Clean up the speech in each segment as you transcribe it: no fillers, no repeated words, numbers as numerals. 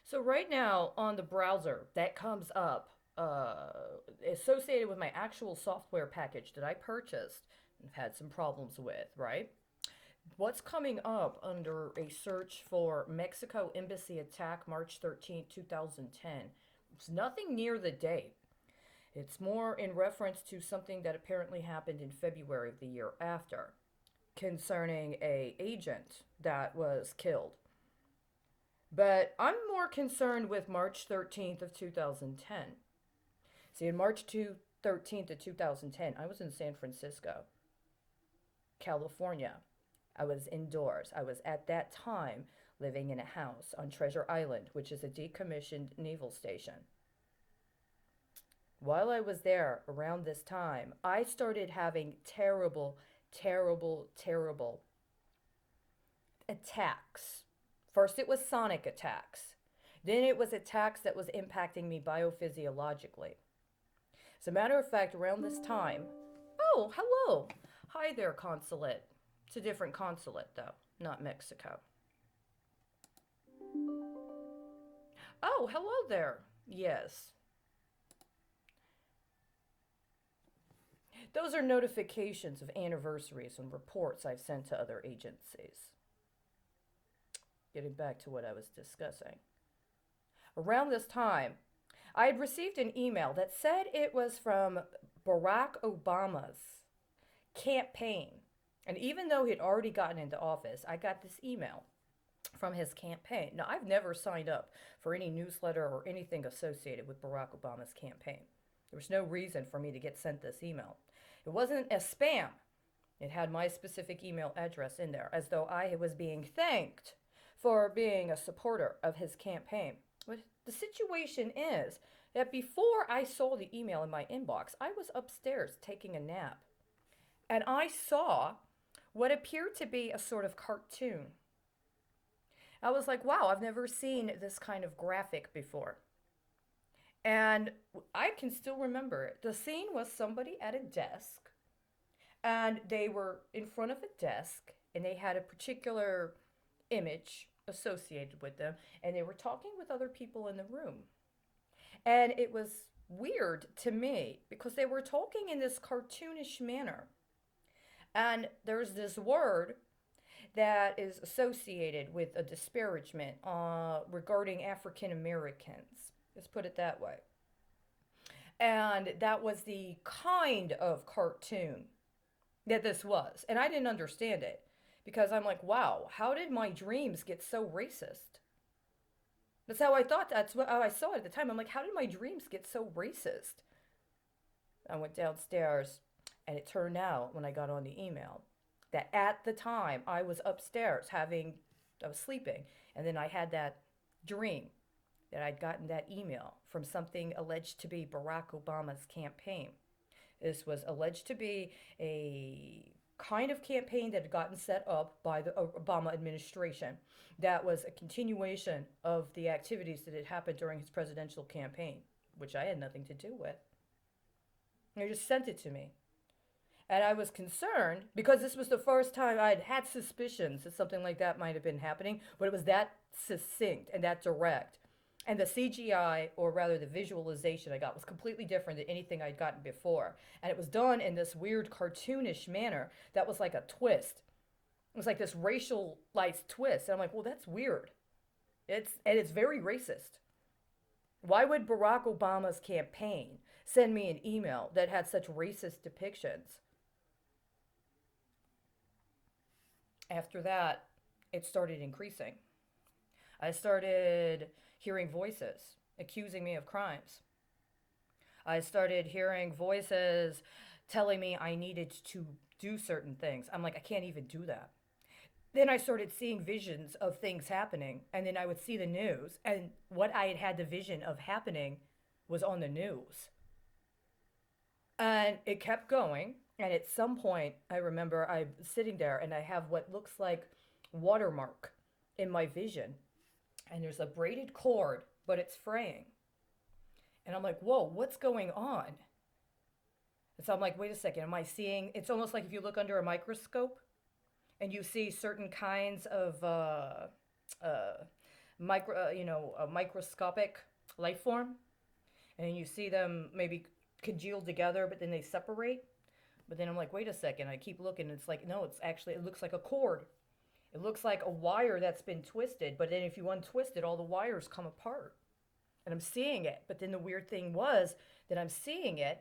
So right now on the browser that comes up associated with my actual software package that I purchased and had some problems with, right? What's coming up under a search for Mexico Embassy attack March 13th, 2010? It's nothing near the date. It's more in reference to something that apparently happened in February of the year after concerning a agent that was killed. But I'm more concerned with March 13th of 2010. See, in March 13th of 2010, I was in San Francisco, California. I was indoors. I was at that time living in a house on Treasure Island, which is a decommissioned naval station. While I was there around this time, I started having terrible, terrible, terrible attacks. First, it was sonic attacks. Then it was attacks that was impacting me biophysiologically. As a matter of fact, around this time, oh, hello. Hi there, consulate. It's a different consulate, though, not Mexico. Oh, hello there. Yes. Those are notifications of anniversaries and reports I've sent to other agencies. Getting back to what I was discussing. Around this time, I had received an email that said it was from Barack Obama's campaign. And even though he'd already gotten into office, I got this email from his campaign. Now, I've never signed up for any newsletter or anything associated with Barack Obama's campaign. There was no reason for me to get sent this email. It wasn't a spam. It had my specific email address in there, as though I was being thanked for being a supporter of his campaign. But the situation is that before I saw the email in my inbox, I was upstairs taking a nap. And I saw what appeared to be a sort of cartoon. I was like, wow, I've never seen this kind of graphic before. And I can still remember it. The scene was somebody at a desk, and they were in front of a desk, and they had a particular image associated with them, and they were talking with other people in the room. And it was weird to me because they were talking in this cartoonish manner. And there's this word that is associated with a disparagement regarding African Americans. Let's put it that way. And that was the kind of cartoon that this was. And I didn't understand it because I'm like, wow, how did my dreams get so racist? That's how I thought. That's how I saw it at the time. I'm like, how did my dreams get so racist? I went downstairs, and it turned out when I got on the email that at the time I was upstairs I was sleeping, and then I had that dream that I'd gotten that email from something alleged to be Barack Obama's campaign. This was alleged to be a kind of campaign that had gotten set up by the Obama administration that was a continuation of the activities that had happened during his presidential campaign, which I had nothing to do with. They just sent it to me. And I was concerned because this was the first time I'd had suspicions that something like that might have been happening, but it was that succinct and that direct. And the CGI, or rather the visualization I got, was completely different than anything I'd gotten before. And it was done in this weird cartoonish manner that was like a twist. It was like this racialized twist. And I'm like, well, that's weird. It's very racist. Why would Barack Obama's campaign send me an email that had such racist depictions? After that, it started increasing. I started hearing voices accusing me of crimes. I started hearing voices telling me I needed to do certain things. I'm like, I can't even do that. Then I started seeing visions of things happening, and then I would see the news, and what I had had the vision of happening was on the news. And it kept going, and at some point, I remember I'm sitting there, and I have what looks like watermark in my vision, and there's a braided cord, but it's fraying. And I'm like, whoa, what's going on? And so I'm like, wait a second, am I seeing? It's almost like if you look under a microscope and you see certain kinds of uh, a microscopic life form, and you see them maybe congealed together, but then they separate. But then I'm like, wait a second. I keep looking. It's like, no, it's actually, it looks like a cord. It looks like a wire that's been twisted, but then if you untwist it, all the wires come apart. And I'm seeing it. But then the weird thing was that I'm seeing it,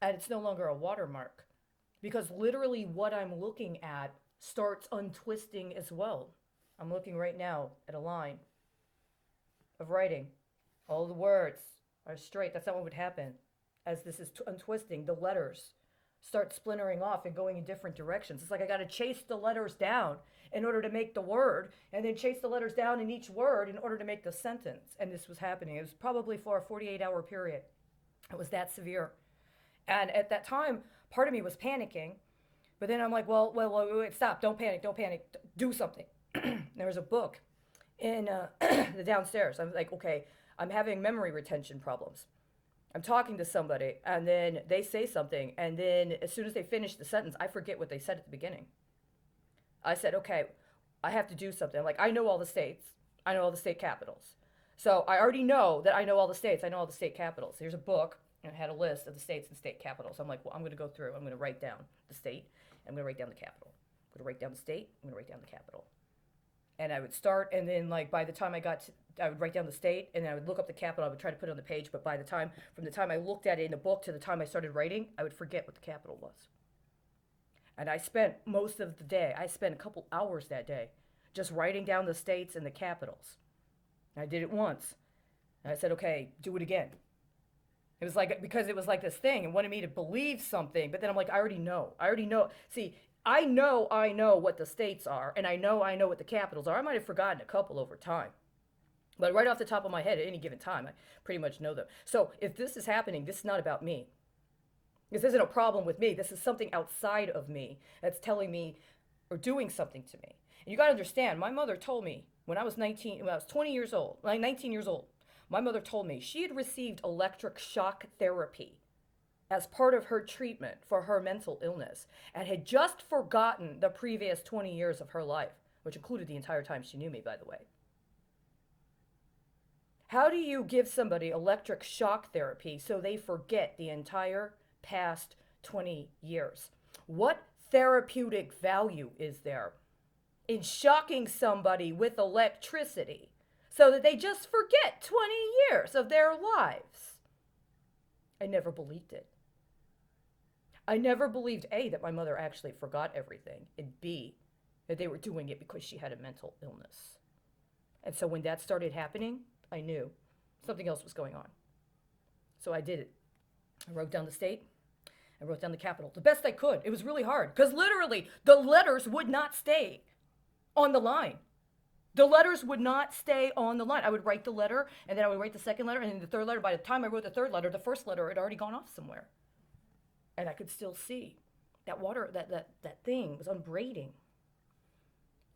and it's no longer a watermark. Because literally what I'm looking at starts untwisting as well. I'm looking right now at a line of writing. All the words are straight. That's not what would happen. As this is untwisting, the letters start splintering off and going in different directions. It's like I got to chase the letters down in order to make the word, and then chase the letters down in each word in order to make the sentence. And this was happening. It was probably for a 48-hour period. It was that severe. And at that time, part of me was panicking. But then I'm like, wait, stop. Don't panic. Don't panic. Do something. There was a book in the downstairs. I'm like, okay, I'm having memory retention problems. I'm talking to somebody, and then they say something, and then as soon as they finish the sentence, I forget what they said at the beginning. I said, okay, I have to do something. Like, I know all the states. I know all the state capitals. So I already know that I know all the states. I know all the state capitals. Here's a book, and it had a list of the states and state capitals. I'm like, well, I'm going to go through. I'm going to write down the state. I'm going to write down the capital. I'm going to write down the state. I'm going to write down the capital. And I would start, and then like by the time I would write down the state, and then I would look up the capital. I would try to put it on the page, but from the time I looked at it in the book to the time I started writing, I would forget what the capital was. And I spent most of the day, I spent a couple hours that day just writing down the states and the capitals. And I did it once. And I said, okay, do it again. It was like, because it was like this thing and wanted me to believe something, but then I'm like, I already know. See, I know what the states are, and I know what the capitals are. I might have forgotten a couple over time. But right off the top of my head at any given time, I pretty much know them. So if this is happening, this is not about me. This isn't a problem with me. This is something outside of me that's telling me or doing something to me. And you got to understand, my mother told me when I was 20 years old, like 19 years old, my mother told me she had received electric shock therapy as part of her treatment for her mental illness and had just forgotten the previous 20 years of her life, which included the entire time she knew me, by the way. How do you give somebody electric shock therapy so they forget the entire past 20 years? What therapeutic value is there in shocking somebody with electricity so that they just forget 20 years of their lives? I never believed it. I never believed, A, that my mother actually forgot everything, and B, that they were doing it because she had a mental illness. And so when that started happening, I knew something else was going on. So I did it. I wrote down the state. I wrote down the capital the best I could. It was really hard because literally the letters would not stay on the line. The letters would not stay on the line. I would write the letter, and then I would write the second letter, and then the third letter. By the time I wrote the third letter, the first letter had already gone off somewhere. And I could still see that water, that thing was unbraiding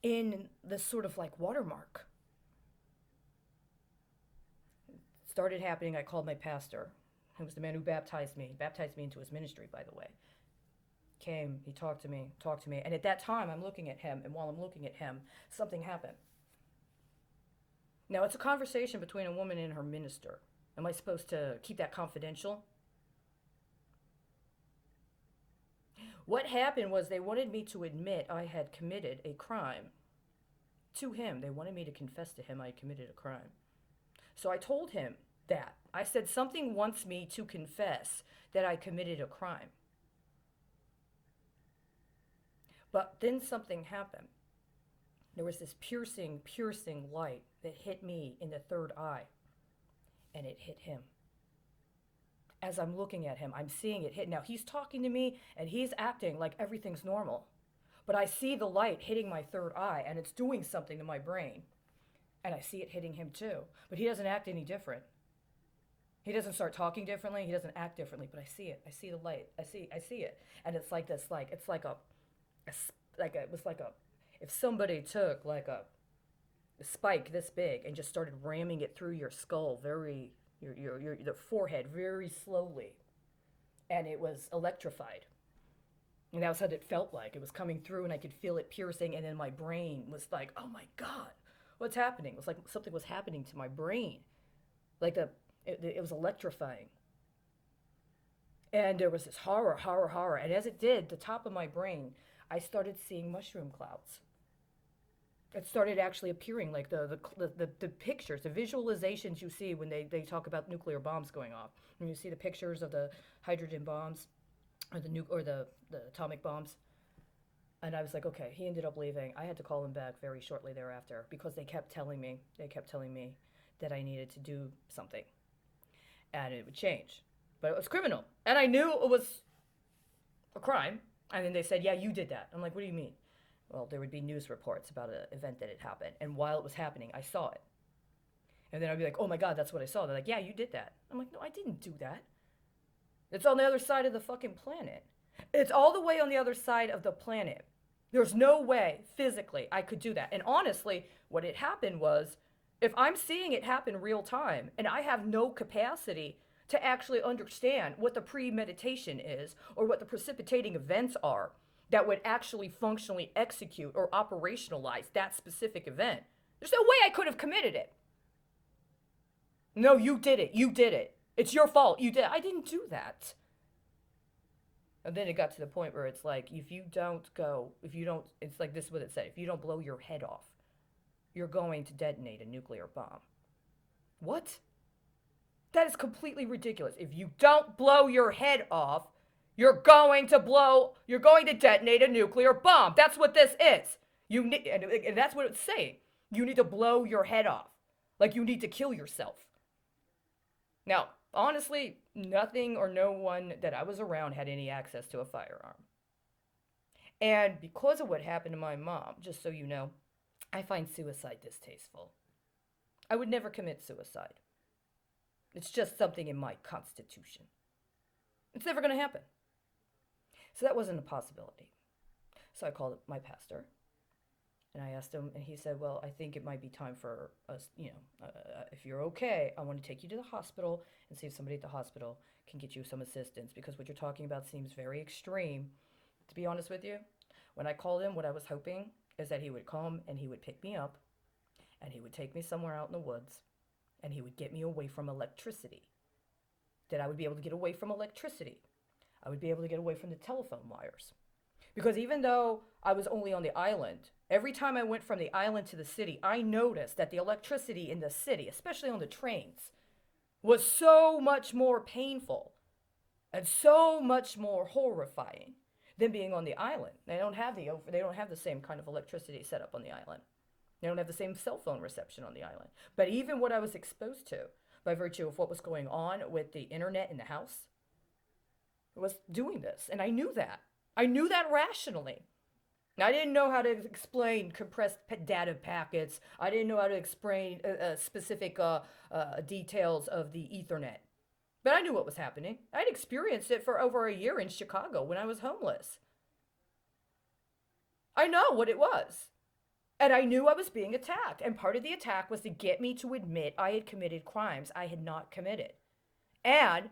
in this sort of like watermark. It started happening. I called my pastor. He was the man who baptized me into his ministry, by the way. Came, he talked to me. And at that time, I'm looking at him, and while I'm looking at him, something happened. Now, it's a conversation between a woman and her minister. Am I supposed to keep that confidential? What happened was they wanted me to admit I had committed a crime. To him, they wanted me to confess to him I had committed a crime. So I told him that. I said, something wants me to confess that I committed a crime. But then something happened. There was this piercing light that hit me in the third eye, and it hit him. As I'm looking at him, I'm seeing it hit. Now, he's talking to me, and he's acting like everything's normal. But I see the light hitting my third eye, and it's doing something to my brain. And I see it hitting him too. But he doesn't act any different. He doesn't start talking differently. He doesn't act differently. But I see it. I see the light. I see it. And it's like this, if somebody took like a spike this big and just started ramming it through your skull the forehead very slowly, and it was electrified. And that's what it felt like. It was coming through, and I could feel it piercing, and then my brain was like, oh my God, What's happening? It was like something was happening to my brain. Like it was electrifying. And there was this horror, horror, horror. And as it did, the top of my brain, I started seeing mushroom clouds. It started actually appearing like the pictures, the visualizations you see when they talk about nuclear bombs going off. When you see the pictures of the hydrogen bombs or the atomic bombs. And I was like, okay, he ended up leaving. I had to call him back very shortly thereafter because they kept telling me that I needed to do something and it would change. But it was criminal. And I knew it was a crime. And then they said, yeah, you did that. I'm like, what do you mean? Well, there would be news reports about an event that had happened. And while it was happening, I saw it. And then I'd be like, oh my God, that's what I saw. They're like, yeah, you did that. I'm like, no, I didn't do that. It's on the other side of the fucking planet. It's all the way on the other side of the planet. There's no way physically I could do that. And honestly, what had happened was, if I'm seeing it happen real time and I have no capacity to actually understand what the premeditation is or what the precipitating events are that would actually functionally execute or operationalize that specific event, there's no way I could have committed it. No, you did it. You did it. It's your fault. You did. I didn't do that. And then it got to the point where it's like, it's like this is what it said, if you don't blow your head off, you're going to detonate a nuclear bomb. What? That is completely ridiculous. If you don't blow your head off, you're going to detonate a nuclear bomb. That's what this is. And that's what it's saying. You need to blow your head off. Like you need to kill yourself. Now, honestly, nothing or no one that I was around had any access to a firearm. And because of what happened to my mom, just so you know, I find suicide distasteful. I would never commit suicide. It's just something in my constitution. It's never going to happen. So that wasn't a possibility. So I called my pastor and I asked him, and he said, well, I think it might be time for us, if you're okay, I want to take you to the hospital and see if somebody at the hospital can get you some assistance, because what you're talking about seems very extreme. To be honest with you, when I called him, what I was hoping is that he would come and he would pick me up and he would take me somewhere out in the woods and he would get me away from electricity. That I would be able to get away from electricity. I would be able to get away from the telephone wires. Because even though I was only on the island, every time I went from the island to the city, I noticed that the electricity in the city, especially on the trains, was so much more painful and so much more horrifying than being on the island. They don't have the same kind of electricity set up on the island. They don't have the same cell phone reception on the island. But even what I was exposed to, by virtue of what was going on with the internet in the house, was doing this. And I knew that. I knew that rationally. I didn't know how to explain compressed data packets. I didn't know how to explain specific details of the Ethernet. But I knew what was happening. I'd experienced it for over a year in Chicago when I was homeless. I know what it was. And I knew I was being attacked. And part of the attack was to get me to admit I had committed crimes I had not committed. And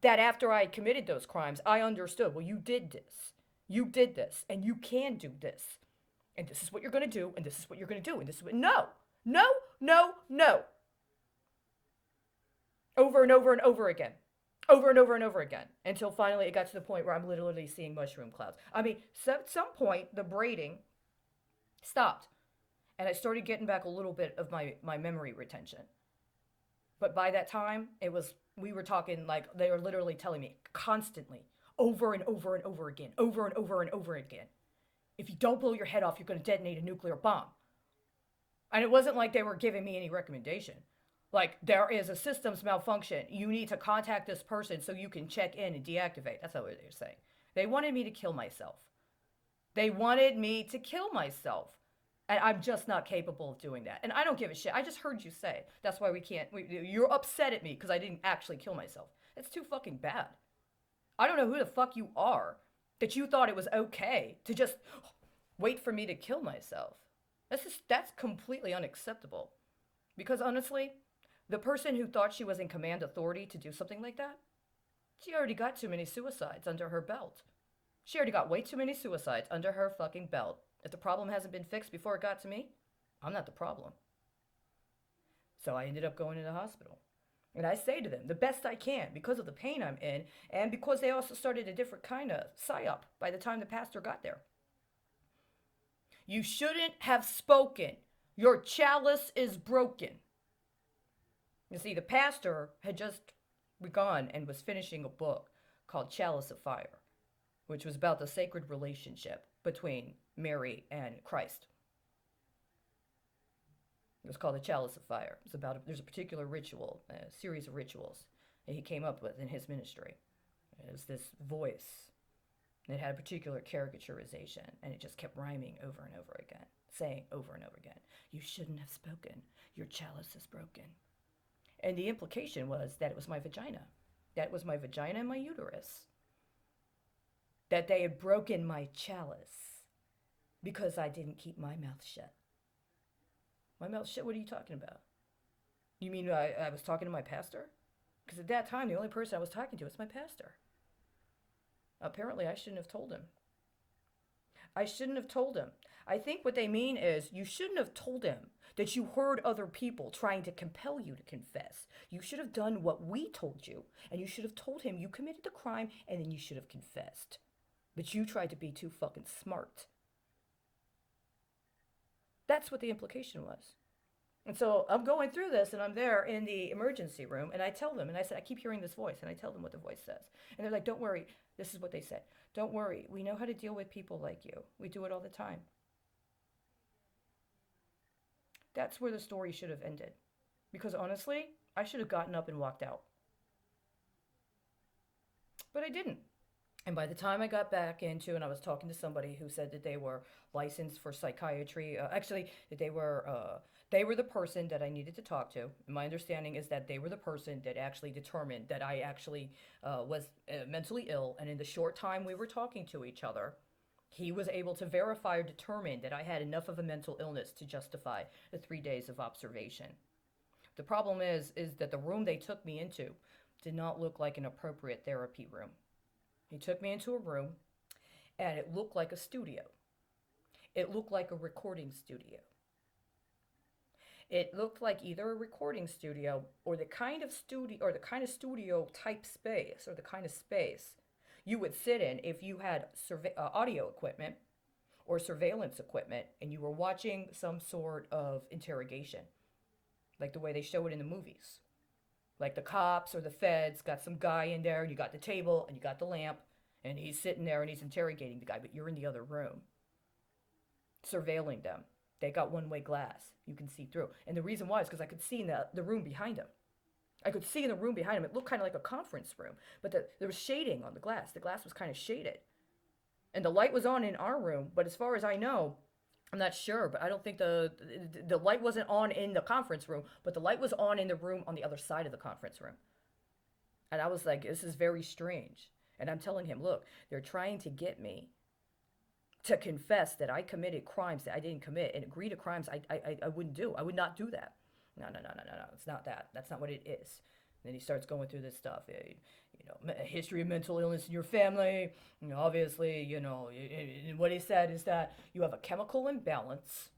that after I had committed those crimes, I understood, well, you did this. You did this, and you can do this. And this is what you're going to do, and this is what you're going to do, and this is what... No! No! No! No! Over and over and over again. Over and over and over again. Until finally it got to the point where I'm literally seeing mushroom clouds. I mean, at some point, the braiding stopped. And I started getting back a little bit of my memory retention. But by that time, we were talking like they were literally telling me constantly, over and over and over again, over and over and over again, if you don't blow your head off, you're going to detonate a nuclear bomb. And it wasn't like they were giving me any recommendation. Like, there is a systems malfunction. You need to contact this person so you can check in and deactivate. That's not what they were saying. They wanted me to kill myself. They wanted me to kill myself. And I'm just not capable of doing that. And I don't give a shit. I just heard you say it. That's why you're upset at me because I didn't actually kill myself. It's too fucking bad. I don't know who the fuck you are that you thought it was okay to just wait for me to kill myself. That's completely unacceptable. Because honestly, the person who thought she was in command authority to do something like that, she already got too many suicides under her belt. She already got way too many suicides under her fucking belt. If the problem hasn't been fixed before it got to me, I'm not the problem. So I ended up going to the hospital. And I say to them, the best I can, because of the pain I'm in, and because they also started a different kind of psyop by the time the pastor got there. You shouldn't have spoken. Your chalice is broken. You see, the pastor had just begun and was finishing a book called Chalice of Fire, which was about the sacred relationship between Mary and Christ. It was called the Chalice of Fire. It's about there's a particular ritual, a series of rituals that he came up with in his ministry. It was this voice. It had a particular caricaturization, and it just kept rhyming over and over again, saying over and over again, you shouldn't have spoken. Your chalice is broken. And the implication was that it was my vagina. That was my vagina and my uterus. That they had broken my chalice because I didn't keep my mouth shut. My mouth shut? What are you talking about? You mean I was talking to my pastor? Because at that time, the only person I was talking to was my pastor. Apparently, I shouldn't have told him. I shouldn't have told him. I think what they mean is you shouldn't have told him that you heard other people trying to compel you to confess. You should have done what we told you, and you should have told him you committed the crime, and then you should have confessed. But you tried to be too fucking smart. That's what the implication was. And so I'm going through this, and I'm there in the emergency room, and I tell them, and I said, I keep hearing this voice, and I tell them what the voice says. And they're like, don't worry. This is what they said. Don't worry. We know how to deal with people like you. We do it all the time. That's where the story should have ended. Because honestly, I should have gotten up and walked out. But I didn't. And by the time I got back into, and I was talking to somebody who said that they were licensed for psychiatry, that they were the person that I needed to talk to. And my understanding is that they were the person that actually determined that I actually was mentally ill. And in the short time we were talking to each other, he was able to verify or determine that I had enough of a mental illness to justify the 3 days of observation. The problem is that the room they took me into did not look like an appropriate therapy room. He took me into a room, and it looked like a studio. It looked like a recording studio. It looked like either a recording studio or the kind of studio type space, or the kind of space you would sit in if you had audio equipment or surveillance equipment and you were watching some sort of interrogation, like the way they show it in the movies. Like the cops or the feds got some guy in there, and you got the table and you got the lamp, and he's sitting there and he's interrogating the guy, but you're in the other room, surveilling them. They got one-way glass. You can see through. And the reason why is because I could see in the room behind him. I could see in the room behind him. It looked kind of like a conference room, but there was shading on the glass. The glass was kind of shaded. And the light was on in our room, but as far as I know, I'm not sure, but I don't think the light wasn't on in the conference room, but the light was on in the room on the other side of the conference room. And I was like, this is very strange. And I'm telling him, look, they're trying to get me to confess that I committed crimes that I didn't commit and agree to crimes I wouldn't do. I would not do that. No. It's not that. That's not what it is. And then he starts going through this stuff. A history of mental illness in your family. Obviously, and what he said is that you have a chemical imbalance,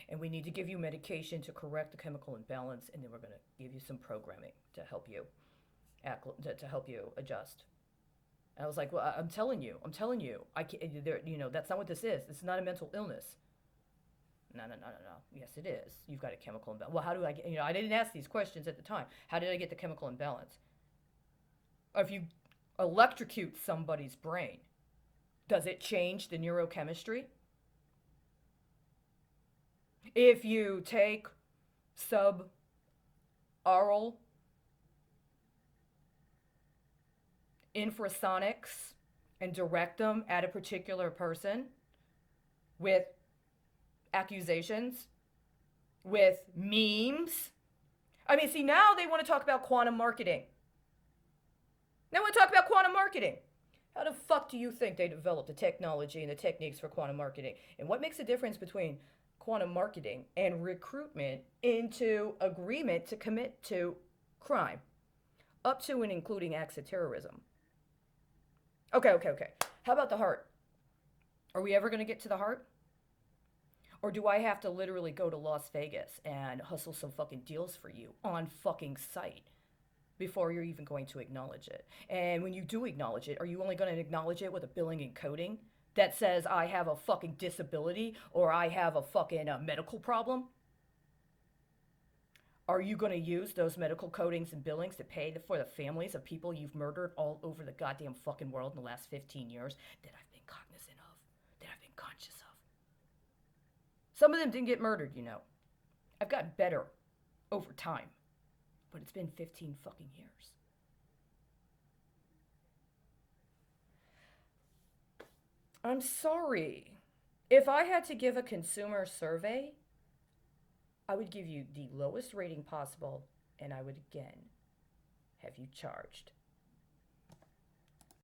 and we need to give you medication to correct the chemical imbalance, and then we're going to give you some programming to help you adjust. And I was like, well, I'm telling you, I can't, that's not what this is. This is not a mental illness. No. Yes, it is. You've got a chemical imbalance. Well, how do I get, I didn't ask these questions at the time. How did I get the chemical imbalance? Or if you electrocute somebody's brain, does it change the neurochemistry? If you take suboral infrasonics and direct them at a particular person with accusations, with memes. I mean, see, now they want to talk about quantum marketing. How the fuck do you think they developed the technology and the techniques for quantum marketing? And what makes the difference between quantum marketing and recruitment into agreement to commit to crime, up to and including acts of terrorism? Okay. How about the heart? Are we ever going to get to the heart? Or do I have to literally go to Las Vegas and hustle some fucking deals for you on fucking site before you're even going to acknowledge it? And when you do acknowledge it, are you only going to acknowledge it with a billing and coding that says I have a fucking disability or I have a fucking medical problem? Are you going to use those medical codings and billings to pay for the families of people you've murdered all over the goddamn fucking world in the last 15 years that I've been cognizant of, that I've been conscious of? Some of them didn't get murdered, you know. I've gotten better over time, but it's been 15 fucking years. I'm sorry. If I had to give a consumer survey, I would give you the lowest rating possible, and I would again have you charged